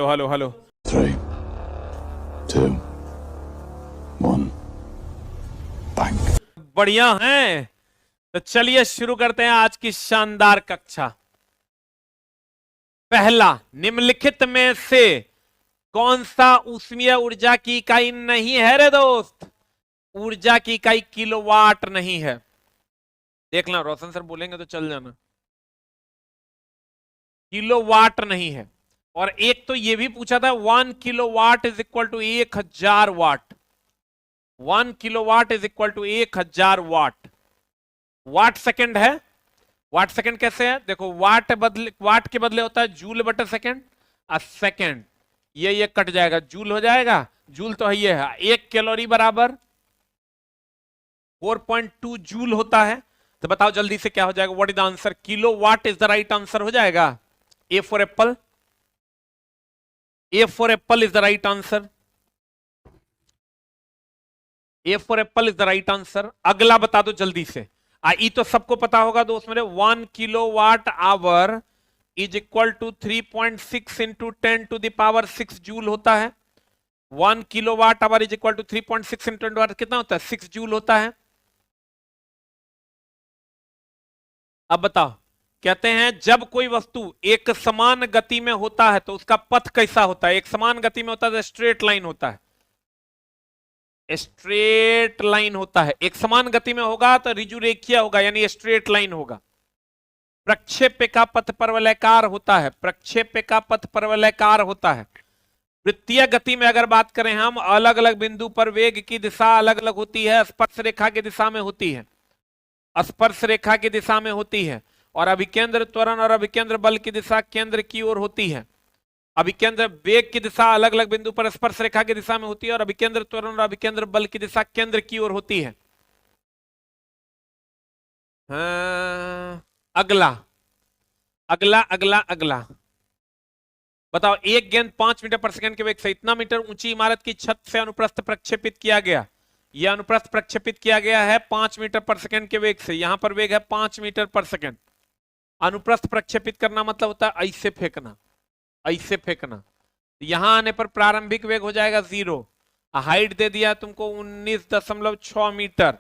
Hello hello. 3, 2, 1, bang. बढ़िया हैं। तो चलिए शुरू करते हैं आज की शानदार कक्षा। पहला, निम्नलिखित में से कौन सा ऊष्मीय ऊर्जा की इकाई नहीं है रे दोस्त? ऊर्जा की इकाई किलोवाट नहीं है। देखना, रोशन सर बोलेंगे तो चल जाना। किलोवाट नहीं है। और एक तो ये भी पूछा था 1 kilowatt is equal to 1000 watt. 1 kilowatt is equal to 1000 watt. Watt second है। वाट सेकंड कैसे है? देखो, वाट के बदले होता है जूल बटा सेकंड। सेकंड ये कट जाएगा, जूल हो जाएगा। जूल तो ये है, 1 कैलोरी बराबर 4.2 जूल होता है। तो बताओ जल्दी से क्या हो जाएगा? What is the answer? Kilo what is the right answer हो जाएगा। A for Apple. A for Apple is the right answer. A for Apple is the right answer. अगला बता दो जल्दी से। ई तो सबको पता होगा दोस्त मेरे। 1 kilowatt hour is equal to 3.6 into 10⁶ joule होता है। 1 kilowatt hour is equal to 3.6 into 10 कितना होता है? 6 जूल होता है। अब बताओ, कहते हैं जब कोई वस्तु एक समान गति में होता है तो उसका पथ कैसा होता है? एक समान गति में होता है तो स्ट्रेट लाइन होता है। स्ट्रेट लाइन होता है। एक समान गति में होगा तो ऋजुरेखीय होगा, यानी स्ट्रेट लाइन होगा। प्रक्षेप्य का पथ परवलयकार होता है। प्रक्षेप्य का पथ परवलयकार होता है। वृत्तीय गति में अगर बात करें हम, अलग अलग बिंदु पर वेग की दिशा अलग अलग होती है। स्पर्श रेखा की दिशा में होती है। स्पर्श रेखा की दिशा में होती है। और अभिकेंद्र त्वरण और अभिकेंद्र बल की दिशा केंद्र की ओर होती है। अभिकेंद्र वेग की दिशा अलग अलग बिंदु पर स्पर्श रेखा की दिशा में होती है और अभिकेंद्र त्वरण और अभिकेंद्र बल की दिशा केंद्र की ओर होती है। अगला अगला अगला अगला बताओ, एक गेंद 5 मीटर पर सेकंड के वेग से इतना मीटर ऊंची इमारत की छत से अनुप्रस्थ प्रक्षेपित किया गया। यह अनुप्रस्थ प्रक्षेपित किया गया है 5 मीटर पर सेकंड के वेग से। यहां पर वेग है 5 मीटर पर सेकंड। अनुप्रस्थ प्रक्षेपित करना मतलब होता है ऐसे फेंकना, ऐसे फेंकना। यहां आने पर प्रारंभिक वेग हो जाएगा 0। हाइट दे दिया तुमको 19.6 मीटर।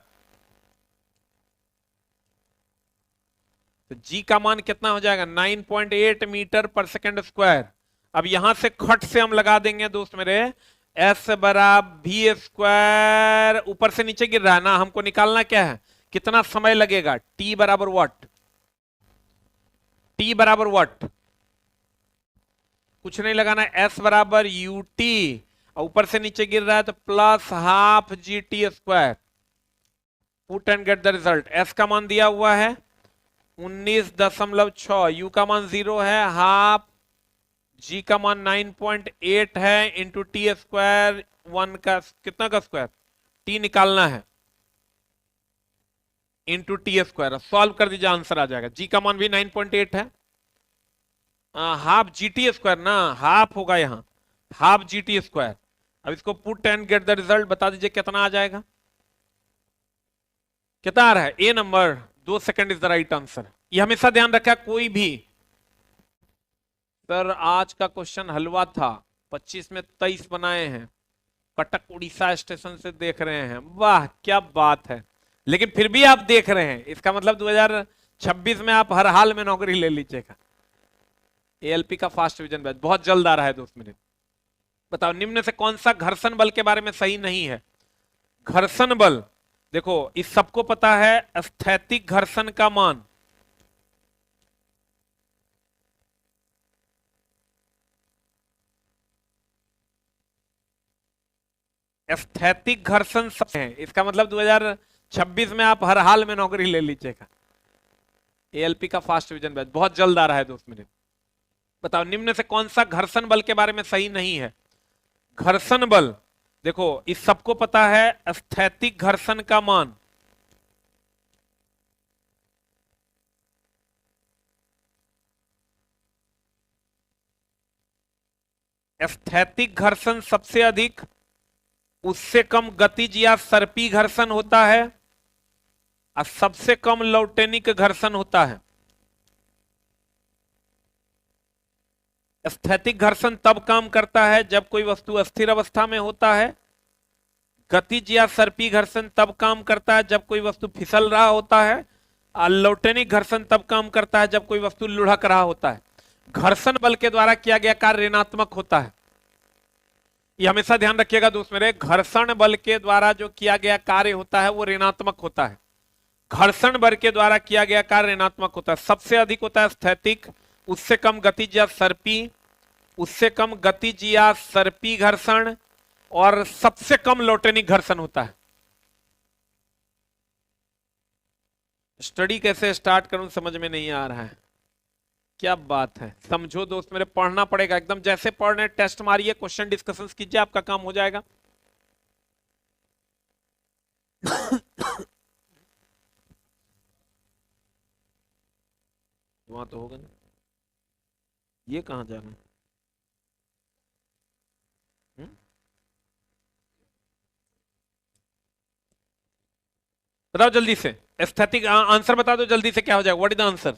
तो जी का मान कितना हो जाएगा? 9.8 मीटर पर सेकंड स्क्वायर। अब यहां से खट से हम लगा देंगे दोस्त मेरे, एस बराबर भी स्क्वायर। ऊपर से नीचे गिर रहा है ना, हमको निकालना क्या है? कितना समय लगेगा? टी बराबर व्हाट? टी बराबर व्हाट? कुछ नहीं लगाना। एस बराबर यू टी, ऊपर से नीचे गिर रहा है तो plus half g t square. Put and get the result. S का मान दिया हुआ है 19.6, यू का मान 0 है, हाफ जी का मान 9.8 है, इंटू टी स्क्वायर 1 का कितना का स्क्वायर? टी निकालना है, इंटू टी स्क्वायर। सॉल्व कर दीजिए, आंसर आ जाएगा। जी का मान भी 9.8 है। हाफ जी टी स्क्वायर ना, हाफ होगा यहाँ, हाफ जी टी स्क्वायर। अब इसको put and get the result बता दीजिए कितना आ जाएगा। कितना आ रहा है? A number 2 second is the right answer. ये हमेशा ध्यान रखा, कोई भी सर आज का क्वेश्चन हलवा था, 25 में 23 बनाए हैं, कटक उड़ीसा स्टेशन से देख रहे हैं, वाह क्या बात है। लेकिन फिर भी आप देख रहे हैं, इसका मतलब 2026 में आप हर हाल में नौकरी ले लीजिएगा। एएलपी का फास्ट विजन बैच बहुत जल्द आ रहा है दोस्त मेरे। बताओ, निम्न से कौन सा घर्षण बल के बारे में सही नहीं है? घर्षण बल, देखो इस सबको पता है स्थैतिक घर्षण का मान। स्थैतिक घर्षण सबसे है, इसका मतलब 2026 में आप हर हाल में नौकरी ले लीजिएगा। एएलपी का फास्ट विजन बैच बहुत जल्द आ रहा है दोस्त मेरे। बताओ, निम्न से कौन सा घर्षण बल के बारे में सही नहीं है? घर्षण बल, देखो इस सबको पता है स्थैतिक घर्षण का मान। स्थैतिक घर्षण सबसे अधिक, उससे कम गतिज या सर्पी घर्षण होता है, और सबसे कम लौटेनिक घर्षण होता है। स्थैतिक घर्षण तब काम करता है जब कोई वस्तु अस्थिर अवस्था में होता है। गतिज या सर्पी घर्षण तब काम करता है जब कोई वस्तु फिसल रहा होता है। लौटेनिक घर्षण तब काम करता है जब कोई वस्तु लुढ़क रहा होता है। घर्षण बल के द्वारा किया गया कार्य ऋणात्मक होता है। ये हमेशा ध्यान रखिएगा दोस्त मेरे, घर्षण बल के द्वारा जो किया गया कार्य होता है वो ऋणात्मक होता है। घर्षण बल के द्वारा किया गया कार्य ऋणात्मक होता है। सबसे अधिक होता है स्थैतिक, उससे कम गतिज या सर्पी, उससे कम गतिज या सर्पी घर्षण, और सबसे कम लौटेनिक घर्षण होता है। स्टडी कैसे स्टार्ट करूं समझ में नहीं आ रहा है। क्या बात है, समझो दोस्त मेरे, पढ़ना पड़ेगा एकदम। जैसे पढ़ रहे टेस्ट मारिए, क्वेश्चन डिस्कशंस कीजिए, आपका काम हो जाएगा। वहां तो होगा ना, ये कहां जा रहा है? बताओ जल्दी से, एस्थेटिक आंसर बता दो जल्दी से, क्या हो जाएगा? What is the answer?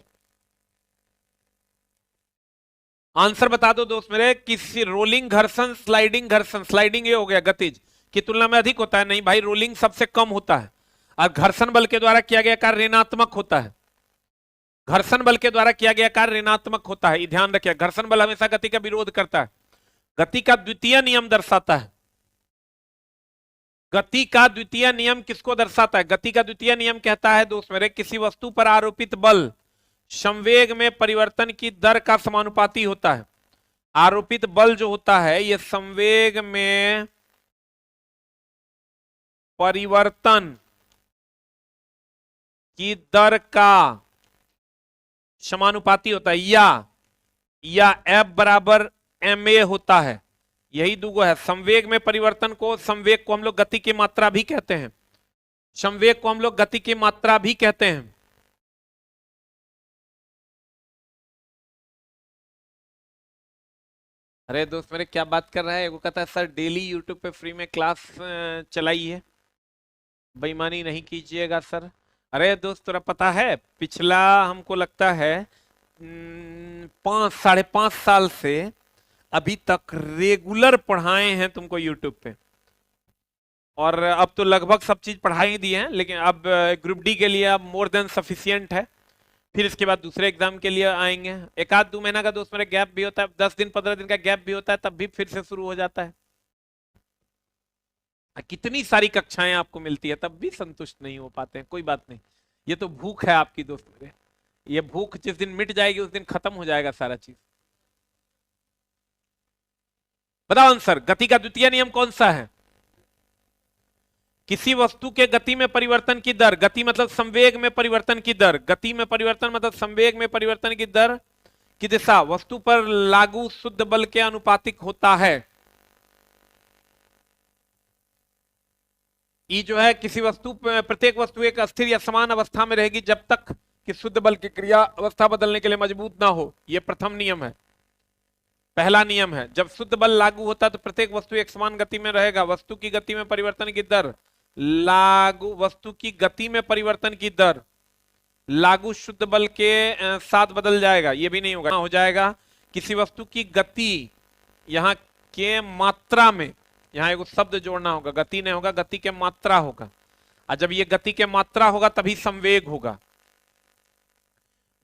Answer बता दो दोस्त मेरे। किसी रोलिंग घर्षण, स्लाइडिंग घर्षण, स्लाइडिंग ये हो गया गतिज की तुलना में अधिक होता है। नहीं भाई, रोलिंग सबसे कम होता है और घर्षण बल के द्वारा किया गया कार्य ऋणात्मक होता है। घर्षण बल के द्वारा किया गया कार्य ऋणात्मक होता है, ध्यान रखिए। घर्षण बल हमेशा गति का विरोध करता है। गति का द्वितीय नियम दर्शाता है। गति का द्वितीय नियम किसको दर्शाता है? गति का द्वितीय नियम कहता है दोस्त मेरे, किसी वस्तु पर आरोपित बल संवेग में परिवर्तन की दर का समानुपाती होता है। आरोपित बल जो होता है ये संवेग में परिवर्तन की दर का समानुपाती होता है, या F बराबर ma होता है। यही दूगो है। संवेग में परिवर्तन को, संवेग को हम लोग गति की मात्रा भी कहते हैं। संवेग को हम लोग गति की मात्रा भी कहते हैं। अरे दोस्त मेरे, क्या बात कर रहा है? वो कहता है सर डेली यूट्यूब पे फ्री में क्लास चलाई है, बेईमानी नहीं कीजिएगा सर। अरे दोस्त तेरा पता है, पिछला हमको लगता है 5-5.5 साल से अभी तक रेगुलर पढ़ाए हैं तुमको यूट्यूब पे, और अब तो लगभग सब चीज पढ़ा ही दी है। लेकिन अब ग्रुप डी के लिए अब मोर देन सफिशियंट है। फिर इसके बाद दूसरे एग्जाम के लिए आएंगे। 1-2 महीना का दोस्त मेरे गैप भी होता है, 10 दिन 15 दिन का गैप भी होता है, तब भी फिर से शुरू हो जाता है। कितनी सारी कक्षाएं आपको मिलती है, तब भी संतुष्ट नहीं हो पाते हैं। कोई बात नहीं, ये तो भूख है आपकी दोस्त मेरे। ये भूख जिस दिन मिट जाएगी उस दिन खत्म हो जाएगा सारा चीज। बताओ आंसर। गति का द्वितीय नियम कौन सा है? किसी वस्तु के गति में परिवर्तन की दर, गति मतलब संवेग में परिवर्तन की दर, गति में परिवर्तन मतलब संवेग में परिवर्तन की दर की दिशा वस्तु पर लागू शुद्ध बल के अनुपातिक होता है। ई जो है, किसी वस्तु, प्रत्येक वस्तु एक अस्थिर या समान अवस्था में रहेगी जब तक कि शुद्ध बल की क्रिया अवस्था बदलने के लिए मजबूत ना हो। यह प्रथम नियम है, पहला नियम है। जब शुद्ध बल लागू होता है तो प्रत्येक वस्तु एक समान गति में रहेगा। वस्तु की गति में परिवर्तन की दर लागू, वस्तु की गति में परिवर्तन की दर लागू शुद्ध बल के साथ बदल जाएगा। यह भी नहीं होगा, हो जाएगा किसी वस्तु की गति यहाँ के मात्रा में, यहाँ एक शब्द जोड़ना होगा, गति नहीं होगा, गति के मात्रा होगा। और जब ये गति के मात्रा होगा तभी संवेग होगा।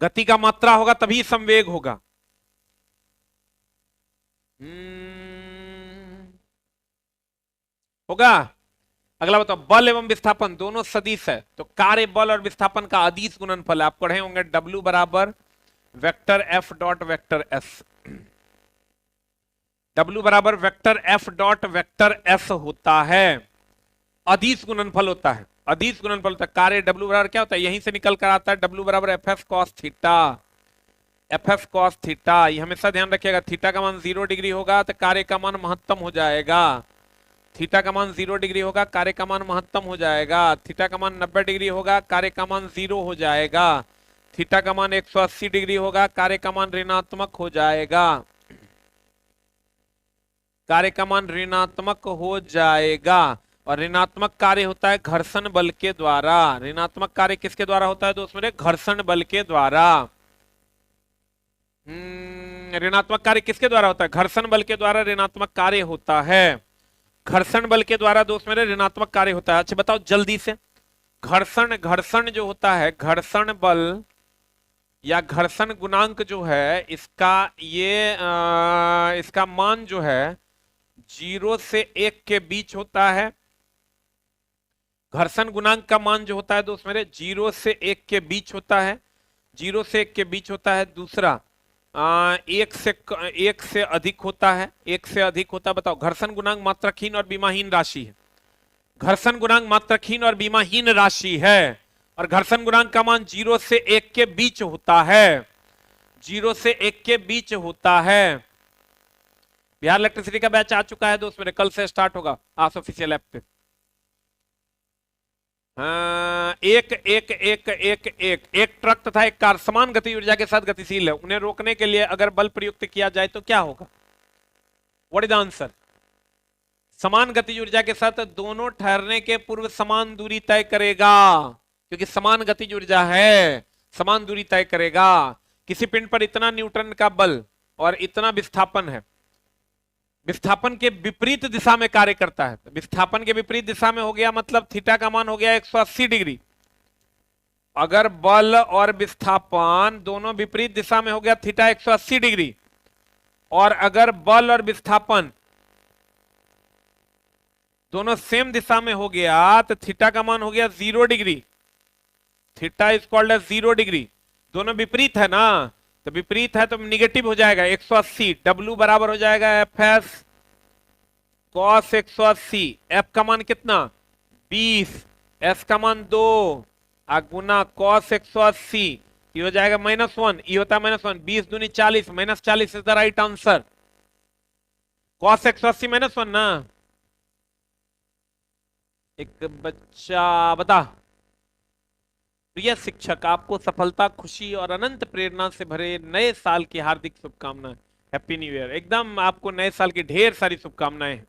गति का मात्रा होगा तभी संवेग होगा। होगा। अगला बताओ, बल एवं विस्थापन दोनों सदिश है, तो कार्य बल और विस्थापन का अदिश गुणनफल है। आप पढ़े होंगे W बराबर vector F dot vector S। W बराबर vector F dot vector S होता है, अदिश गुणनफल होता है। अदिश गुणनफल होता है। कार्य W बराबर क्या होता है? यहीं से निकल कर आता है W बराबर FF cos theta. FF cos theta, ये हमेशा ध्यान रखिएगा। थीटा का मान 0 डिग्री होगा तो कार्य का मान महत्तम हो जाएगा। थीटा का मान 0 डिग्री होगा, कार्य का मान महत्तम हो जाएगा। थीटा का मान 90 डिग्री होगा, कार्य का मान 0 हो जाएगा। थीटा का मान 180 डिग्री होगा, कार्य का मान ऋणात्मक हो जाएगा। कार्य का मान ऋणात्मक हो जाएगा। और ऋणात्मक कार्य होता है घर्षण बल के द्वारा। ऋणात्मक कार्य किसके द्वारा होता है दोस्त मेरे? घर्षण बल के द्वारा। ऋणात्मक कार्य किसके द्वारा होता है? घर्षण बल के द्वारा ऋणात्मक कार्य होता है। घर्षण बल के द्वारा दोस्त मेरे ऋणात्मक कार्य होता है। अच्छा बताओ जल्दी से, घर्षण घर्षण जो होता है, घर्षण बल या घर्षण गुणांक जो है इसका इसका मान जो है 0 से 1 के बीच होता है। घर्षण गुणांक का मान जो होता है दोस्त मेरे 0 से 1 के बीच होता है, 0 से 1 के बीच होता है। दूसरा 1 से अधिक होता है, 1 से अधिक होता है। बताओ घर्षण गुणांक मात्रकहीन और बीमाहीन राशि है। घर्षण गुणांक मात्रकहीन और बीमाहीन राशि है और घर्षण गुणांक का मान 0 से 1 के बीच होता है, 0 से 1 के बीच होता है। बिहार इलेक्ट्रिसिटी का बैच आ चुका है दोस्त मेरे, कल से स्टार्ट होगा आस ऑफिशियल ऐप पे। एक ट्रक तथा एक कार समान गति ऊर्जा के साथ गतिशील है, उन्हें रोकने के लिए अगर बल प्रयुक्त किया जाए तो क्या होगा? What is the answer? समान गति ऊर्जा के साथ दोनों ठहरने के पूर्व समान दूरी तय करेगा, क्योंकि समान गति ऊर्जा है, समान दूरी तय करेगा। किसी पिंड पर इतना न्यूटन का बल और इतना विस्थापन है, विस्थापन के विपरीत दिशा में कार्य करता है। तो विस्थापन के विपरीत दिशा में हो गया मतलब थीटा का मान हो गया 180 डिग्री। अगर बल और विस्थापन दोनों विपरीत दिशा में हो गया थीटा 180 डिग्री, और अगर बल और विस्थापन दोनों सेम दिशा में हो गया तो थीटा का मान हो गया 0 degree. Theta is called as 0 degree. दोनों विपरीत है ना, तो विपरीत है तो निगेटिव हो जाएगा 180। W बराबर हो जाएगा FS cos 180। F का मान कितना? 20। S का मान 2 गुना cos 180, ये हो जाएगा -1, ये होता है -1। 20 दूनी 40, -40 is the right answer. cos 180 -1 ना। एक बच्चा बता, प्रिय शिक्षक आपको सफलता, खुशी और अनंत प्रेरणा से भरे नए साल की हार्दिक शुभकामनाएं। Happy new year. एकदम आपको नए साल की ढेर सारी शुभकामनाएं।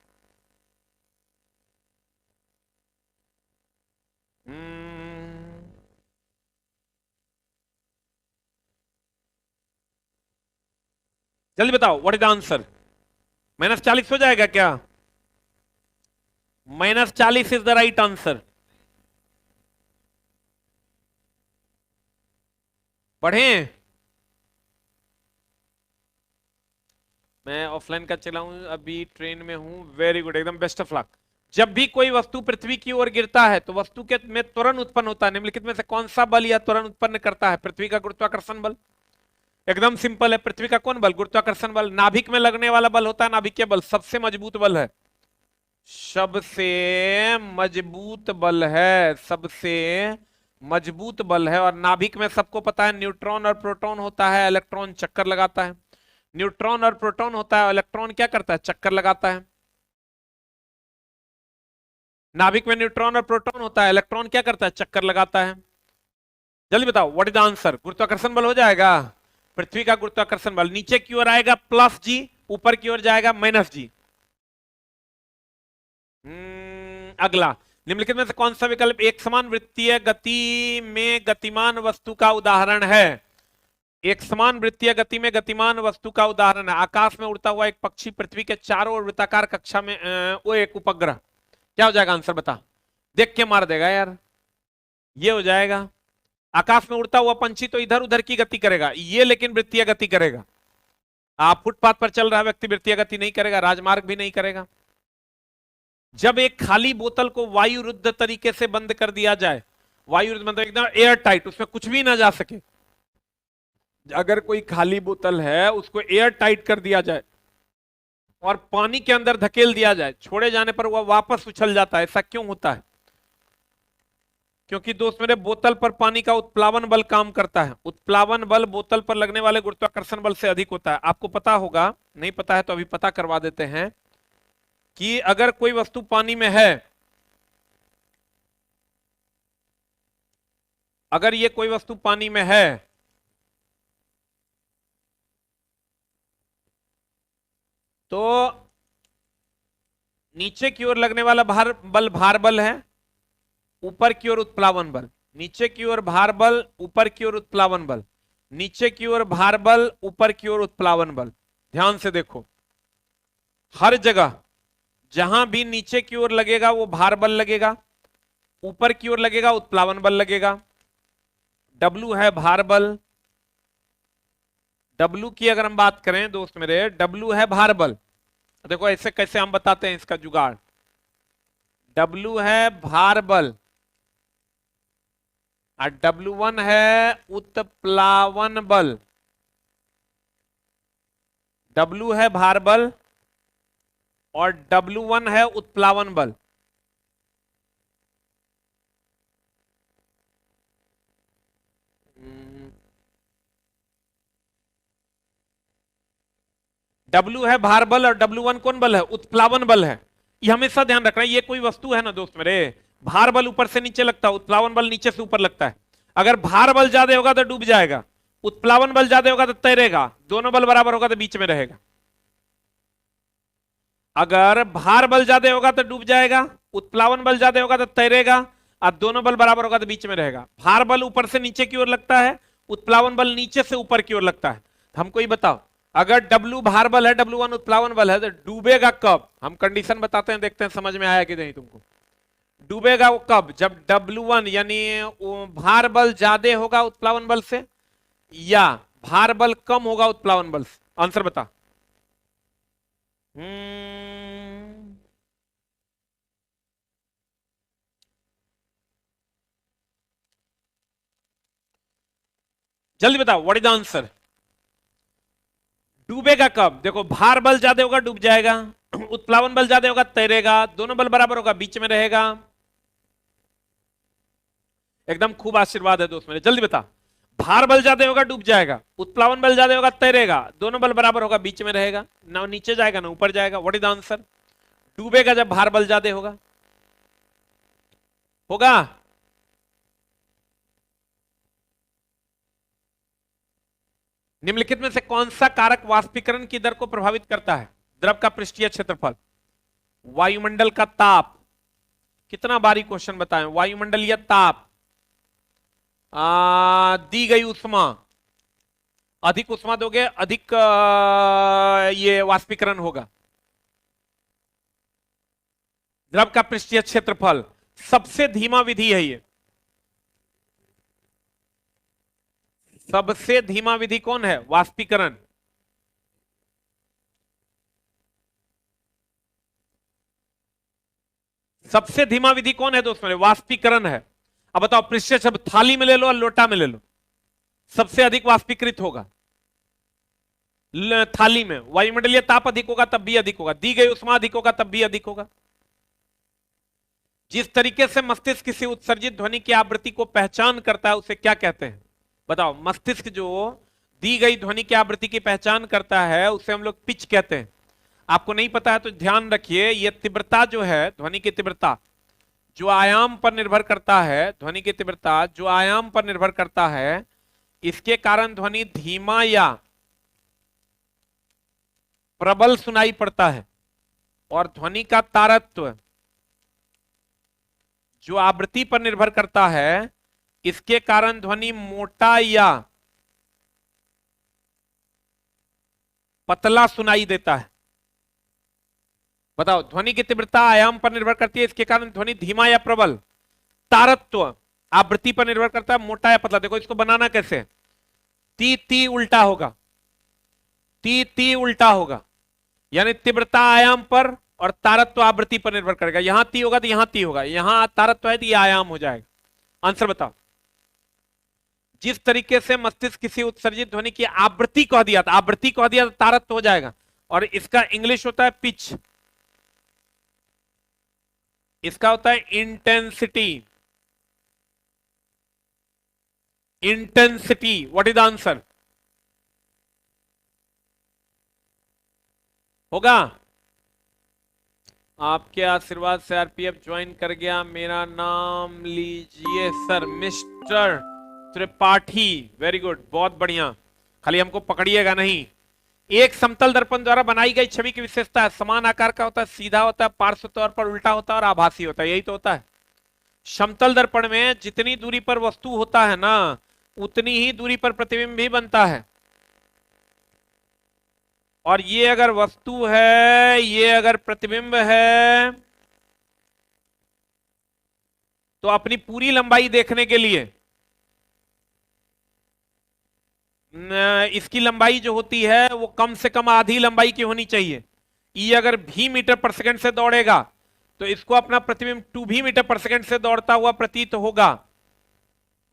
जल्दी बताओ व्हाट इज द आंसर? -40 हो जाएगा क्या? -40 इज द राइट आंसर। पढ़े? मैं ऑफलाइन का चला हूं, अभी ट्रेन में हूं। वेरी गुड, एकदम बेस्ट ऑफ लक। जब भी कोई वस्तु पृथ्वी की ओर गिरता है तो वस्तु के में त्वरण उत्पन्न होता है। निम्नलिखित में से कौन सा बल या त्वरण उत्पन्न करता है? पृथ्वी का गुरुत्वाकर्षण बल। एकदम सिंपल है। पृथ्वी का कौन बल? गुरुत्वाकर्षण बल। नाभिक में लगने वाला बल होता है नाभिकीय बल, सबसे मजबूत बल है, सबसे मजबूत बल है, सबसे मजबूत बल है। और नाभिक में सबको पता है न्यूट्रॉन और प्रोटॉन होता है, इलेक्ट्रॉन चक्कर लगाता है। न्यूट्रॉन और प्रोटॉन होता है, इलेक्ट्रॉन क्या करता है? चक्कर लगाता है। नाभिक में न्यूट्रॉन और प्रोटॉन होता है, इलेक्ट्रॉन क्या करता है? चक्कर लगाता है। जल्दी बताओ व्हाट इज द आंसर? गुरुत्वाकर्षण बल हो जाएगा। पृथ्वी का गुरुत्वाकर्षण बल नीचे की ओर आएगा +G, ऊपर की ओर जाएगा -G। अगला, निम्नलिखित में से कौन सा विकल्प एक समान वृत्तीय गति में गतिमान वस्तु का उदाहरण है? एक समान वृत्तीय गति में गतिमान वस्तु का उदाहरण है। आकाश में उड़ता हुआ एक पक्षी, पृथ्वी के चारों ओर वृत्ताकार कक्षा में वो एक उपग्रह। क्या हो जाएगा आंसर? बता, देख के मार देगा यार। ये हो जाएगा। आकाश में उड़ता हुआ पंछी तो इधर उधर की गति करेगा, ये लेकिन वृत्तीय गति करेगा। आप फुटपाथ पर चल रहा व्यक्ति वृत्तीय गति नहीं करेगा, राजमार्ग भी नहीं करेगा। जब एक खाली बोतल को वायुरुद्ध तरीके से बंद कर दिया जाए, वायुरुद्ध मतलब एकदम एयर टाइट, उसमें कुछ भी ना जा सके। अगर कोई खाली बोतल है उसको एयर टाइट कर दिया जाए और पानी के अंदर धकेल दिया जाए, छोड़े जाने पर वह वापस उछल जाता है। ऐसा क्यों होता है? क्योंकि दोस्त मेरे बोतल पर पानी का उत्प्लावन बल काम करता है। उत्प्लावन बल बोतल पर लगने वाले गुरुत्वाकर्षण बल से अधिक होता है। आपको पता होगा, नहीं पता है तो अभी पता करवा देते हैं कि अगर कोई वस्तु पानी में है, अगर ये कोई वस्तु पानी में है तो नीचे की ओर लगने वाला भार बल है, ऊपर की ओर उत्प्लावन बल। नीचे की ओर भार बल, ऊपर की ओर उत्प्लावन बल। नीचे की ओर भार बल, ऊपर की ओर उत्प्लावन बल। ध्यान से देखो, हर जगह जहां भी नीचे की ओर लगेगा वो भार बल लगेगा, ऊपर की ओर लगेगा उत्प्लावन बल लगेगा। W है भार बल, W की अगर हम बात करें दोस्त मेरे, W है भार बल। देखो ऐसे कैसे हम बताते हैं इसका जुगाड़। W है भार बल और W1 है उत्प्लावन बल। W है भार बल और W1 है उत्प्लावन बल। W है भार बल और W1 कौन बल है? उत्प्लावन बल है। ये हमेशा ध्यान रखना है। ये कोई वस्तु है ना दोस्त मेरे, भार बल ऊपर से नीचे लगता है, उत्प्लावन बल नीचे से ऊपर लगता है। अगर भार बल ज्यादा होगा तो डूब जाएगा, उत्प्लावन बल ज्यादा होगा तो तैरेगा, दोनों बल बराबर होगा तो बीच में रहेगा। अगर भार बल ज्यादा होगा तो डूब जाएगा, उत्प्लावन बल ज्यादा होगा तो तैरेगा, और दोनों बल बराबर होगा तो बीच में रहेगा। भार बल ऊपर से नीचे की ओर लगता है, उत्प्लावन बल नीचे से ऊपर की ओर लगता है। हमको ही बताओ, अगर W भार बल है, W1 उत्प्लावन बल है, तो डूबेगा कब? हम कंडीशन बताते हैं, देखते हैं समझ में आया कि नहीं तुमको। डूबेगा वो कब? जब W1 यानी भार बल ज्यादा होगा उत्प्लावन बल से, या भार बल कम होगा उत्प्लावन बल से। आंसर बता। जल्दी बताओ, व्हाट इज द आंसर? डूबेगा कब? देखो, भार बल ज्यादा होगा डूब जाएगा, उत्प्लावन बल ज्यादा होगा तैरेगा, दोनों बल बराबर होगा बीच में रहेगा। एकदम खूब आशीर्वाद है दोस्त मेरे, जल्दी बता। भार बल ज्यादा होगा डूब जाएगा, उत्प्लावन बल ज्यादा होगा तैरेगा, दोनों बल बराबर होगा बीच में रहेगा। ना नीचे जाएगा ना ऊपर जाएगा। What is the answer? डूबेगा जब भार बल ज्यादा होगा। होगा? निम्नलिखित में से कौन सा कारक वाष्पीकरण की दर को प्रभावित करता है? द्रव का पृष्ठीय क्षेत्रफल, वायुमंडल का ताप। कितना बारी क्वेश्चन बताएं। वायुमंडलीय ताप, दी गई उष्मा, अधिक उष्मा दोगे अधिक ये वाष्पीकरण होगा। द्रव का पृष्ठीय क्षेत्रफल, सबसे धीमा विधि है ये। सबसे धीमा विधि कौन है? वाष्पीकरण। सबसे धीमा विधि कौन है दोस्तों? वाष्पीकरण है। अब बताओ, पृष्ठीय शब्द थाली में ले लो और लोटा में ले लो, सबसे अधिक वाष्पीकृत होगा थाली में। वायुमंडलीय ताप अधिक होगा तब भी अधिक होगा, दी गई उष्मा अधिक होगा तब भी अधिक होगा। जिस तरीके से मस्तिष्क किसी उत्सर्जित ध्वनि की आवृत्ति को पहचान करता है उसे क्या कहते हैं? बताओ। मस्तिष्क जो दी गई ध्वनि की आवृत्ति की पहचान करता है उसे हम लोग पिच कहते हैं। आपको नहीं पता है तो ध्यान रखिए, यह तीव्रता जो है, ध्वनि की तीव्रता जो आयाम पर निर्भर करता है, ध्वनि की तीव्रता जो आयाम पर निर्भर करता है, इसके कारण ध्वनि धीमा या प्रबल सुनाई पड़ता है। और ध्वनि का तारत्व जो आवृत्ति पर निर्भर करता है, इसके कारण ध्वनि मोटा या पतला सुनाई देता है। बताओ, ध्वनि की तीव्रता आयाम पर निर्भर करती है, इसके कारण ध्वनि धीमा या प्रबल। तारत्व आवृत्ति पर निर्भर करता है, मोटा या पतला। देखो इसको बनाना कैसे, ती ती उल्टा होगा, ती ती उल्टा होगा, यानी तीव्रता आयाम पर और तारत्व आवृत्ति पर निर्भर करेगा। यहां ती होगा तो यहां ती होगा, यहां तारत्व है तो यह आयाम हो जाएगा। आंसर बताओ। जिस तरीके से मस्तिष्क किसी उत्सर्जित ध्वनि की आवृत्ति कह दिया था, आवृत्ति कह दिया तो तारत्व हो जाएगा, और इसका इंग्लिश होता है पिच, इसका होता है intensity. Intensity, what is the answer? होगा? आपके आशीर्वाद से आरपीएफ ज्वाइन कर गया। मेरा नाम लीजिए sir, mister Tripathi. Very good, बहुत बढ़िया। खाली हमको पकड़िएगा नहीं। एक समतल दर्पण द्वारा बनाई गई छवि की विशेषता है, समान आकार का होता है, सीधा होता है, पार्श्व तौर पर उल्टा होता है और आभासी होता है। यही तो होता है। समतल दर्पण में जितनी दूरी पर वस्तु होता है ना, उतनी ही दूरी पर प्रतिबिंब भी बनता है। और ये अगर वस्तु है, ये अगर प्रतिबिंब है, तो अपनी पूरी लंबाई देखने के लिए इसकी लंबाई जो होती है वो कम से कम आधी लंबाई की होनी चाहिए। ई अगर भी मीटर पर सेकंड से दौड़ेगा तो इसको अपना प्रतिबिंब 2 भी मीटर पर सेकंड से दौड़ता हुआ प्रतीत होगा।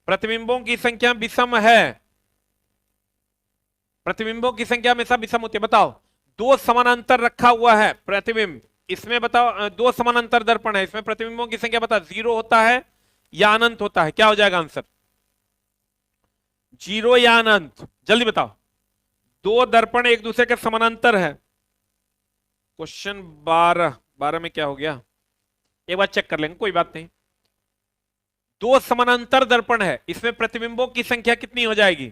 प्रतिबिंबों की संख्या विषम है, प्रतिबिंबों की संख्या हमेशा विषम होती है। बताओ, दो समानांतर रखा हुआ है प्रतिबिंब, इसमें बताओ दो समानांतर दर्पण है, इसमें प्रतिबिंबों की संख्या बताओ 0 होता है या अनंत होता है? क्या हो जाएगा आंसर? 0 या अनंत? जल्दी बताओ। दो दर्पण एक दूसरे के समानांतर है। क्वेश्चन 12 में क्या हो गया एक बार चेक कर लेंगे, कोई बात नहीं। दो समानांतर दर्पण है, इसमें प्रतिबिंबों की संख्या कितनी हो जाएगी?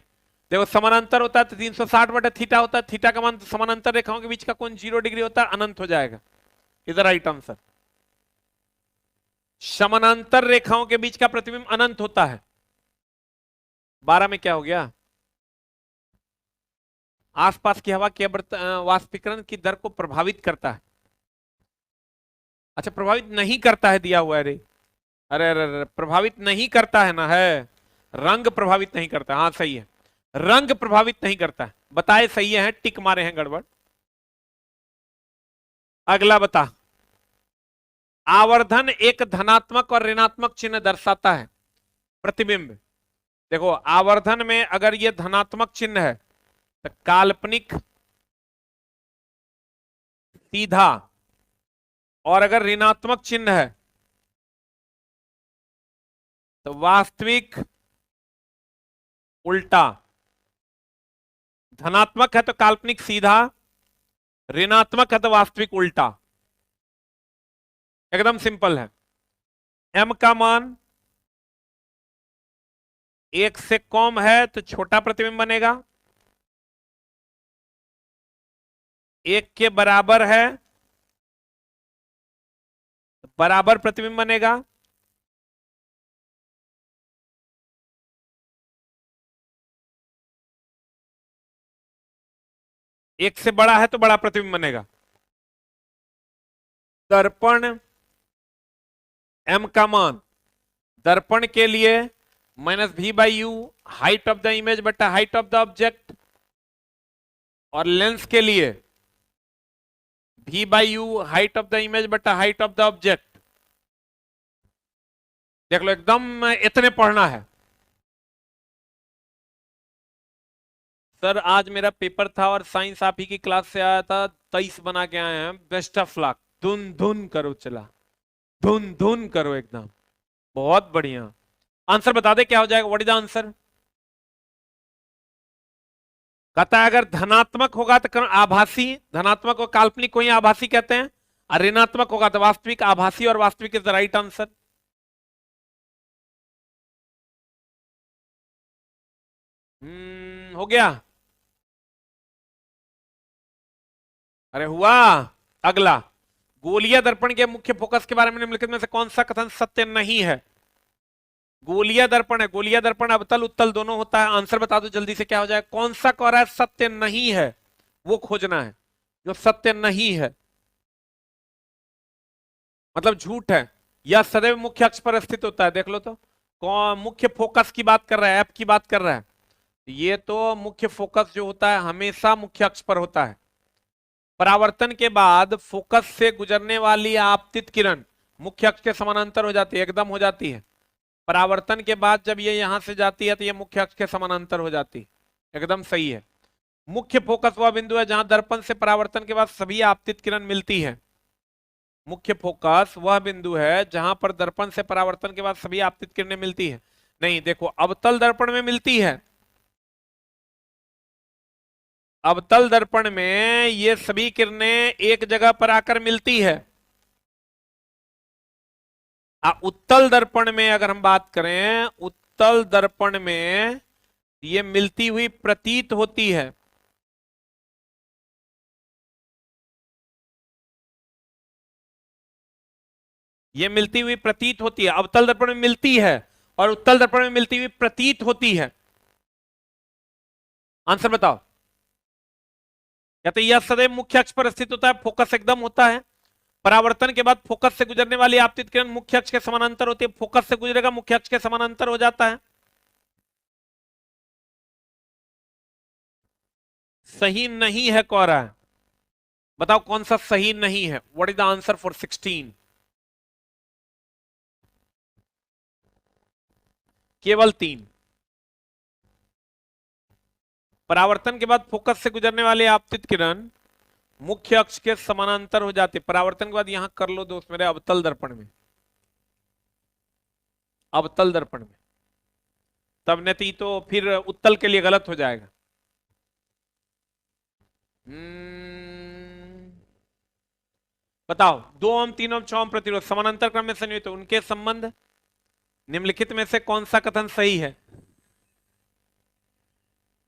देखो, समानांतर होता है तो 360/थीटा होता है, थीटा का मान समानांतर रेखाओं के बीच का कोण 0 डिग्री होता है, अनंत हो जाएगा। इधर राइट आंसर, समानांतर रेखाओं के बीच का प्रतिबिंब अनंत होता है। 12 में क्या हो गया? आसपास की हवा के वाष्पीकरण की दर को प्रभावित करता है। अच्छा, प्रभावित नहीं करता है दिया हुआ है रे। अरे अरे अरे, प्रभावित नहीं करता है ना, है रंग प्रभावित नहीं करता। हाँ सही है, रंग प्रभावित नहीं करता है। बताए सही है, टिक मारे हैं गड़बड़। अगला बता, आवर्धन एक धनात्मक और ऋणात्मक चिन्ह दर्शाता है। प्रतिबिंब, देखो आवर्धन में अगर ये धनात्मक चिन्ह है तो काल्पनिक सीधा, और अगर ऋणात्मक चिन्ह है तो वास्तविक उल्टा। धनात्मक है तो काल्पनिक सीधा, ऋणात्मक है तो वास्तविक उल्टा। एकदम सिंपल है। m का मान 1 से कम है तो छोटा प्रतिबिंब बनेगा, 1 के बराबर है तो बराबर प्रतिबिंब बनेगा, एक से बड़ा है तो बड़ा प्रतिबिंब बनेगा। दर्पण m का मान दर्पण के लिए -v/u height of the image बटा हाइट ऑफ द ऑब्जेक्ट, और लेंस के लिए v/u height of the image बटा हाइट ऑफ द ऑब्जेक्ट। देख लो, एकदम इतने पढ़ना है। सर आज मेरा पेपर था और साइंस आप ही की क्लास से आया था, 23 बना के आए हैं। Best of luck. धुन धुन करो, चला धुन धुन करो एकदम, बहुत बढ़िया। आंसर बता दे क्या हो जाएगा, व्हाट इज द आंसर? कहता है अगर धनात्मक होगा तो आभासी, धनात्मक और काल्पनिक को ही आभासी कहते हैं, और ऋणात्मक होगा तो वास्तविक। आभासी और वास्तविक इज द राइट आंसर। हो गया? अरे हुआ। अगला, गोलीय दर्पण के मुख्य फोकस के बारे में निम्नलिखित में से कौन सा कथन सत्य नहीं है? गोलीय दर्पण है, गोलीय दर्पण अवतल उत्तल दोनों होता है। आंसर बता दो जल्दी से, क्या हो जाए? कौन सा कह रहा है सत्य नहीं है, वो खोजना है जो सत्य नहीं है, मतलब झूठ है या सदैव मुख्य अक्ष पर स्थित होता है। देख लो तो, कौन मुख्य फोकस की बात कर रहा है, ऐप की बात कर रहा है। ये तो मुख्य फोकस जो होता है हमेशा मुख्य अक्ष पर होता है। परावर्तन के बाद फोकस से गुजरने वाली आपतित किरण मुख्य अक्ष के समानांतर हो जाती है, एकदम हो जाती है। परावर्तन के बाद जब ये यहां से जाती है तो ये मुख्य अक्ष के समानांतर हो जाती है, एकदम सही है। मुख्य फोकस वह बिंदु है जहां दर्पण से परावर्तन के बाद सभी आपतित किरण मिलती है। मुख्य फोकस वह बिंदु है जहां पर दर्पण से परावर्तन के बाद सभी आपतित किरणें मिलती है। नहीं, देखो अवतल दर्पण में मिलती है, अवतल दर्पण में ये सभी किरणें एक जगह पर आकर मिलती है। उत्तल दर्पण में अगर हम बात करें, उत्तल दर्पण में ये मिलती हुई प्रतीत होती है। ये मिलती हुई प्रतीत होती है, अवतल दर्पण में मिलती है और उत्तल दर्पण में मिलती हुई प्रतीत होती है। आंसर बताओ। कहते यह सदैव मुख्य अक्ष पर स्थित होता है, फोकस एकदम होता है। परावर्तन के बाद फोकस से गुजरने वाली आपतित किरण मुख्य अक्ष के समानांतर होती है, फोकस से गुजरेगा मुख्य अक्ष के समानांतर हो जाता है। सही नहीं है कह रहा है, बताओ कौन सा सही नहीं है। What is the answer for 16? केवल 3। परावर्तन के बाद फोकस से गुजरने वाली आपतित किरण मुख्य अक्ष के समानांतर हो जाती। परावर्तन के बाद यहां कर लो दोस्त मेरे, अवतल दर्पण में, अवतल दर्पण में, तब नहीं तो फिर उत्तल के लिए गलत हो जाएगा। बताओ 2 ओम 3 ओम 6 ओम प्रतिरोध समानांतर क्रम में संयुक्त, उनके संबंध निम्नलिखित में से कौन सा कथन सही है?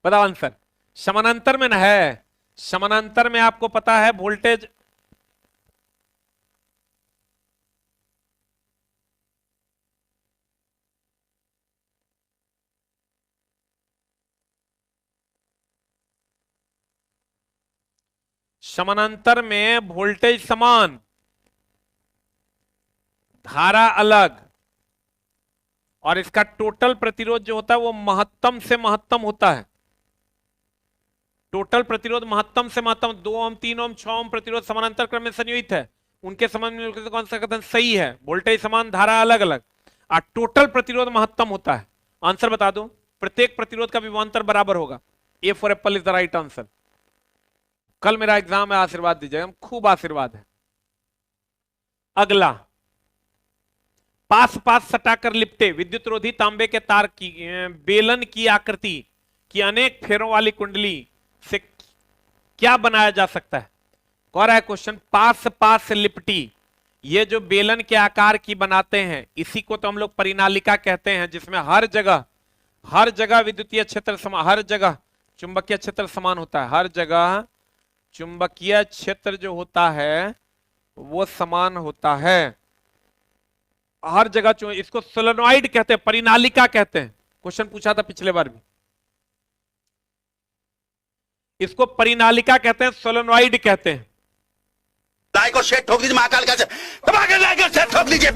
बताओ आंसर। समानांतर में न है, समानांतर में आपको पता है वोल्टेज समानांतर में वोल्टेज समान, धारा अलग, और इसका टोटल प्रतिरोध जो होता है वो महत्तम से महत्तम होता है। टोटल प्रतिरोध महत्तम से महत्तम। 2 ओम 3 ओम 6 ओम प्रतिरोध समानांतर क्रम में संयुक्त है, उनके संबंध में कौन सा कथन सही है? वोल्टेज समान, धारा अलग अलग, और टोटल प्रतिरोध महत्तम होता है। आंसर बता दो। प्रत्येक प्रतिरोध का विभवांतर बराबर होगा। A for Apple is the right answer. कल मेरा एग्जाम है, आशीर्वाद दीजिएगा, खूब आशीर्वाद है। अगला, पास पास सटाकर लिपटे विद्युत रोधी तांबे के तार की बेलन की आकृति की अनेक फेरों वाली कुंडली से क्या बनाया जा सकता है? कह रहा है क्वेश्चन, पास पास लिपटी, ये जो बेलन के आकार की बनाते हैं इसी को तो हम लोग परिनालिका कहते हैं, जिसमें हर जगह विद्युतीय क्षेत्र समान, हर जगह चुंबकीय क्षेत्र समान होता है, हर जगह चुंबकीय क्षेत्र जो होता है वो समान होता है हर जगह। इसको सोलेनॉइड कहते हैं, परिनालिका कहते हैं। क्वेश्चन पूछा था पिछले बार भी, इसको परिनालिका कहते हैं, सोलेनॉइड कहते हैं। लाइक और शेयर ठोक दीजिए, महाकाल का ठोक दीजिए।